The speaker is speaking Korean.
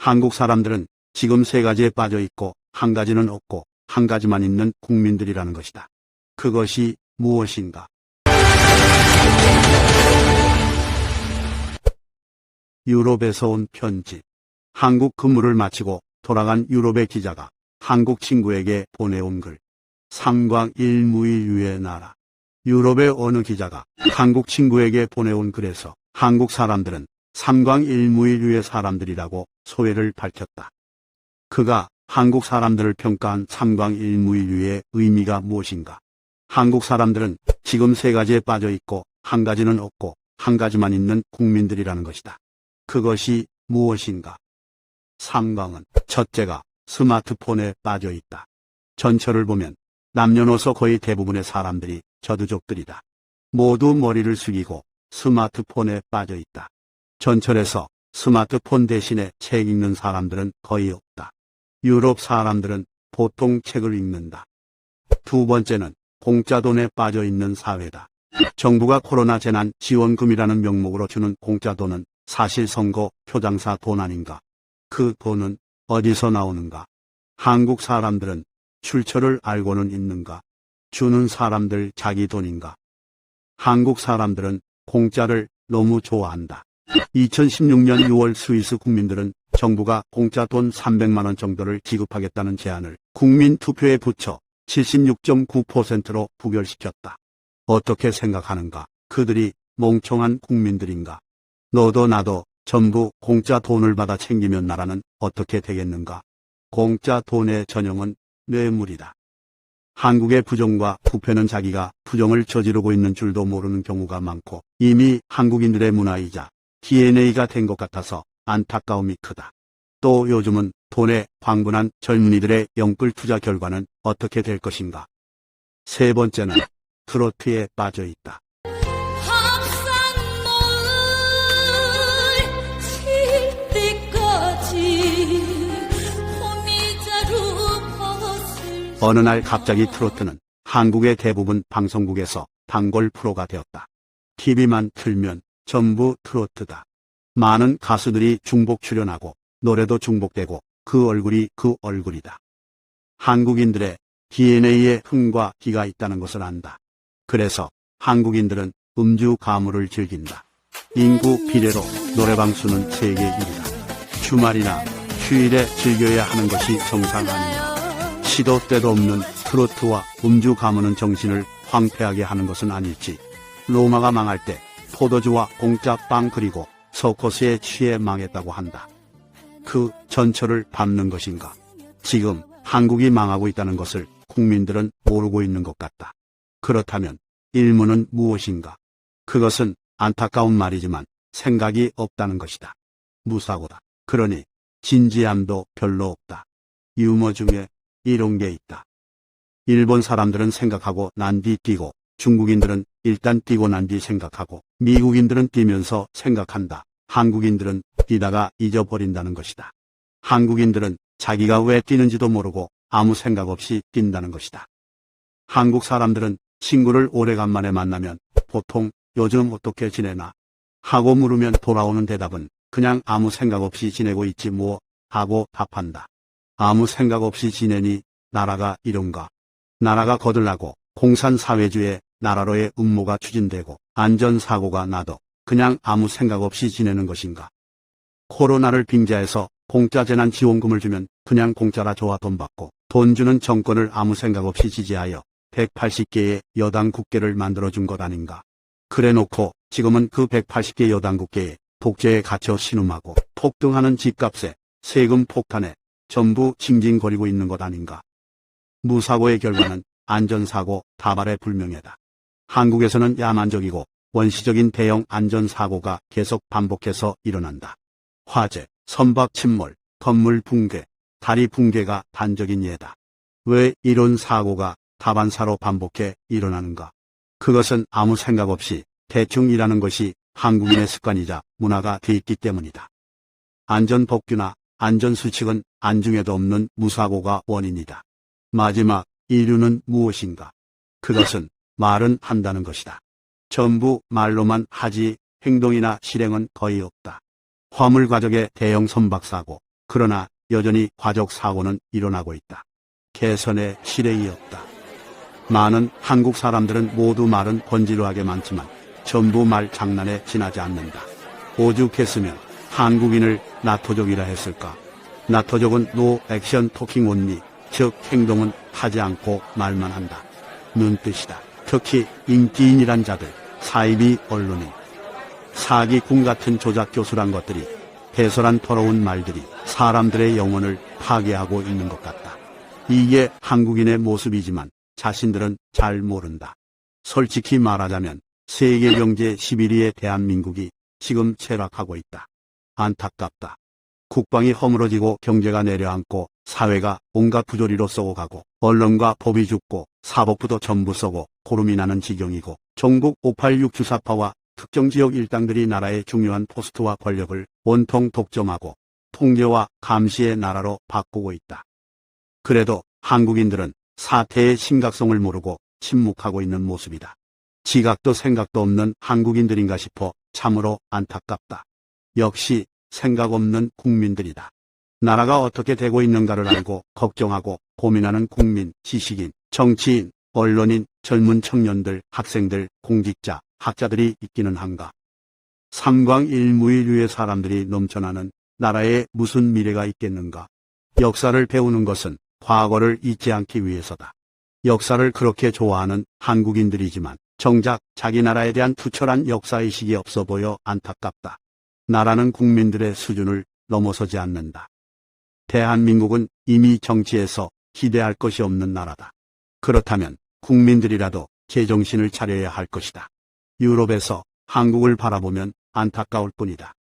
한국 사람들은 지금 세 가지에 빠져 있고 한 가지는 없고 한 가지만 있는 국민들이라는 것이다. 그것이 무엇인가? 유럽에서 온 편지. 한국 근무를 마치고 돌아간 유럽의 기자가 한국 친구에게 보내온 글. 삼광일무일유의 나라. 유럽의 어느 기자가 한국 친구에게 보내온 글에서 한국 사람들은 삼광일무일유의 사람들이라고 소회를 밝혔다. 그가 한국 사람들을 평가한 삼광일무일유의 의미가 무엇인가? 한국 사람들은 지금 세 가지에 빠져 있고 한 가지는 없고 한 가지만 있는 국민들이라는 것이다. 그것이 무엇인가? 삼광은 첫째가 스마트폰에 빠져 있다. 전철을 보면 남녀노소 거의 대부분의 사람들이 저두족들이다. 모두 머리를 숙이고 스마트폰에 빠져 있다. 전철에서 스마트폰 대신에 책 읽는 사람들은 거의 없다. 유럽 사람들은 보통 책을 읽는다. 두 번째는 공짜 돈에 빠져 있는 사회다. 정부가 코로나 재난 지원금이라는 명목으로 주는 공짜 돈은 사실 선거 표장사 돈 아닌가? 그 돈은 어디서 나오는가? 한국 사람들은 출처를 알고는 있는가? 주는 사람들 자기 돈인가? 한국 사람들은 공짜를 너무 좋아한다. 2016년 6월 스위스 국민들은 정부가 공짜 돈 300만 원 정도를 지급하겠다는 제안을 국민투표에 붙여 76.9%로 부결시켰다. 어떻게 생각하는가? 그들이 멍청한 국민들인가? 너도 나도 전부 공짜 돈을 받아 챙기면 나라는 어떻게 되겠는가? 공짜 돈의 전형은 뇌물이다. 한국의 부정과 부패는 자기가 부정을 저지르고 있는 줄도 모르는 경우가 많고 이미 한국인들의 문화이자 DNA가 된 것 같아서 안타까움이 크다. 또 요즘은 돈에 광분한 젊은이들의 영끌 투자 결과는 어떻게 될 것인가? 세 번째는 트로트에 빠져 있다. 어느 날 갑자기 트로트는 한국의 대부분 방송국에서 단골 프로가 되었다. TV만 틀면 전부 트로트다. 많은 가수들이 중복 출연하고 노래도 중복되고 그 얼굴이 그 얼굴이다. 한국인들의 DNA에 흥과 기가 있다는 것을 안다. 그래서 한국인들은 음주 가무를 즐긴다. 인구 비례로 노래방 수는 세계 1위다. 주말이나 휴일에 즐겨야 하는 것이 정상 아닌가? 시도 때도 없는 트로트와 음주 가무는 정신을 황폐하게 하는 것은 아닐지. 로마가 망할 때 포도주와 공짜 빵 그리고 서커스에 취해 망했다고 한다. 그 전철을 밟는 것인가? 지금 한국이 망하고 있다는 것을 국민들은 모르고 있는 것 같다. 그렇다면 일문은 무엇인가? 그것은 안타까운 말이지만 생각이 없다는 것이다. 무사고다. 그러니 진지함도 별로 없다. 유머 중에 이런 게 있다. 일본 사람들은 생각하고 난 뒤 뛰고 중국인들은 일단 뛰고 난 뒤 생각하고 미국인들은 뛰면서 생각한다. 한국인들은 뛰다가 잊어버린다는 것이다. 한국인들은 자기가 왜 뛰는지도 모르고 아무 생각 없이 뛴다는 것이다. 한국 사람들은 친구를 오래간만에 만나면 보통 요즘 어떻게 지내나 하고 물으면 돌아오는 대답은 그냥 아무 생각 없이 지내고 있지 뭐 하고 답한다. 아무 생각 없이 지내니 나라가 이런가? 나라가 거들나고 공산사회주의 나라로의 음모가 추진되고 안전사고가 나도 그냥 아무 생각 없이 지내는 것인가? 코로나를 빙자해서 공짜 재난지원금을 주면 그냥 공짜라 좋아 돈 받고 돈 주는 정권을 아무 생각 없이 지지하여 180개의 여당 국회를 만들어준 것 아닌가? 그래놓고 지금은 그 180개 여당 국회에 독재에 갇혀 신음하고 폭등하는 집값에 세금 폭탄에 전부 징징거리고 있는 것 아닌가? 무사고의 결과는 안전사고 다발의 불명예다. 한국에서는 야만적이고 원시적인 대형 안전사고가 계속 반복해서 일어난다. 화재, 선박 침몰, 건물 붕괴, 다리 붕괴가 단적인 예다. 왜 이런 사고가 다반사로 반복해 일어나는가? 그것은 아무 생각 없이 대충 일하는 것이 한국인의 습관이자 문화가 돼 있기 때문이다. 안전법규나 안전수칙은 안중에도 없는 무사고가 원인이다. 마지막 이유는 무엇인가? 그것은 말은 한다는 것이다. 전부 말로만 하지 행동이나 실행은 거의 없다. 화물 과적의 대형 선박사고, 그러나 여전히 과적 사고는 일어나고 있다. 개선의 실행이 없다. 많은 한국 사람들은 모두 말은 번지르하게 많지만 전부 말 장난에 지나지 않는다. 오죽했으면 한국인을 나토족이라 했을까? 나토족은 노 액션 토킹 온리, 즉 행동은 하지 않고 말만 한다. 눈뜻이다. 특히 인기인이란 자들, 사이비 언론인, 사기꾼 같은 조작 교수란 것들이 배설한 더러운 말들이 사람들의 영혼을 파괴하고 있는 것 같다. 이게 한국인의 모습이지만 자신들은 잘 모른다. 솔직히 말하자면 세계 경제 11위의 대한민국이 지금 쇠락하고 있다. 안타깝다. 국방이 허물어지고 경제가 내려앉고 사회가 온갖 부조리로 썩어가고 언론과 법이 죽고 사법부도 전부 썩어 고름이 나는 지경이고 전국 586 주사파와 특정 지역 일당들이 나라의 중요한 포스트와 권력을 온통 독점하고 통제와 감시의 나라로 바꾸고 있다. 그래도 한국인들은 사태의 심각성을 모르고 침묵하고 있는 모습이다. 지각도 생각도 없는 한국인들인가 싶어 참으로 안타깝다. 역시 생각 없는 국민들이다. 나라가 어떻게 되고 있는가를 알고 걱정하고 고민하는 국민, 지식인, 정치인, 언론인, 젊은 청년들, 학생들, 공직자, 학자들이 있기는 한가. 삼광일무이류의 사람들이 넘쳐나는 나라에 무슨 미래가 있겠는가. 역사를 배우는 것은 과거를 잊지 않기 위해서다. 역사를 그렇게 좋아하는 한국인들이지만 정작 자기 나라에 대한 투철한 역사의식이 없어 보여 안타깝다. 나라는 국민들의 수준을 넘어서지 않는다. 대한민국은 이미 정치에서 기대할 것이 없는 나라다. 그렇다면 국민들이라도 제정신을 차려야 할 것이다. 유럽에서 한국을 바라보면 안타까울 뿐이다.